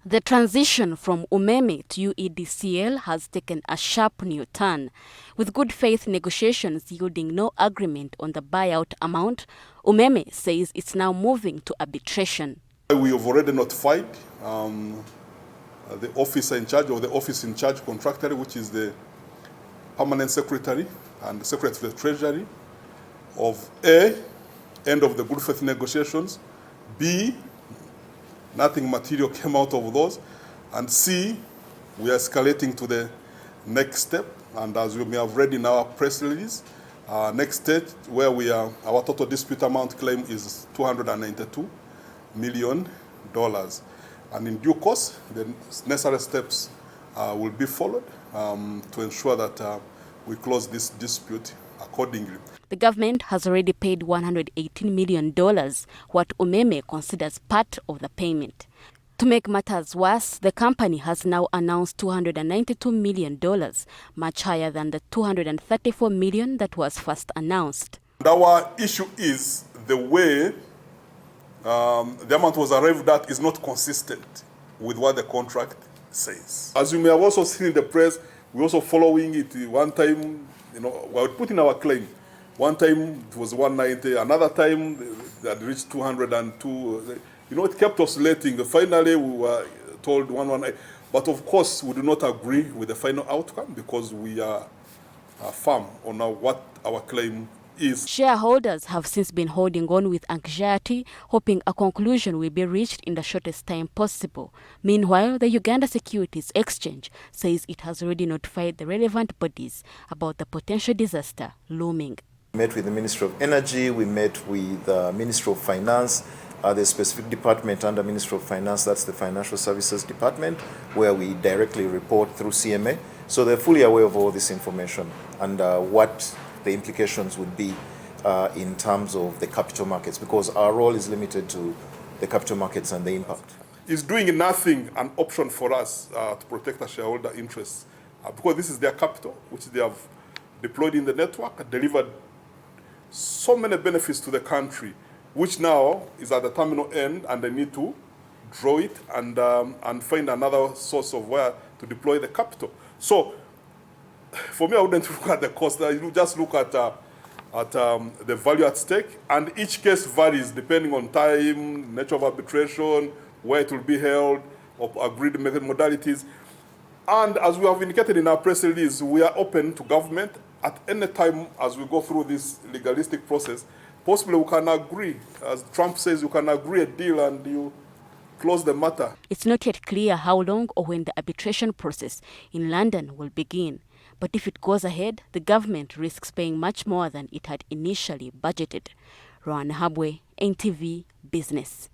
The transition from Umeme to UEDCL has taken a sharp new turn. With good faith negotiations yielding no agreement on the buyout amount, Umeme says it's now moving to arbitration. We have already notified the officer in charge, or the office in charge contractor, which is the permanent secretary and the secretary of the treasury, of A, end of the good faith negotiations, B, nothing material came out of those, and C, we are escalating to the next step. And as you may have read in our press release, next stage where we are, our total dispute amount claim is $292 million. And in due course, the necessary steps will be followed to ensure that we close this dispute accordingly. The government has already paid $118 million, what Umeme considers part of the payment. To make matters worse, the company has now announced $292 million, much higher than the $234 million that was first announced. Our issue is the way the amount was arrived at is not consistent with what the contract says. As you may have also seen in the press, we're also following it. One time, we were putting our claim. One time it was 190, another time they had reached 202. It kept oscillating. Finally, we were told 118. But of course, we do not agree with the final outcome because we are firm on what our claim is. Shareholders have since been holding on with anxiety, hoping a conclusion will be reached in the shortest time possible. Meanwhile, the Uganda Securities Exchange says it has already notified the relevant bodies about the potential disaster looming. We met with the Ministry of Energy, we met with the Ministry of Finance, the specific department under Ministry of Finance, that's the Financial Services Department, where we directly report through CMA. So they're fully aware of all this information and what the implications would be in terms of the capital markets, because our role is limited to the capital markets and the impact. It's doing nothing an option for us to protect our shareholder interests, because this is their capital, which they have deployed in the network, delivered so many benefits to the country, which now is at the terminal end, and they need to draw it and find another source of where to deploy the capital. So, for me, I wouldn't look at the cost. You just look at the value at stake, and each case varies depending on time, nature of arbitration, where it will be held, or agreed modalities. And as we have indicated in our press release, we are open to government at any time as we go through this legalistic process. Possibly we can agree, as Trump says, you can agree a deal and you close the matter. It's not yet clear how long or when the arbitration process in London will begin. But if it goes ahead, the government risks paying much more than it had initially budgeted. Ronah Nahabwe, NTV Business.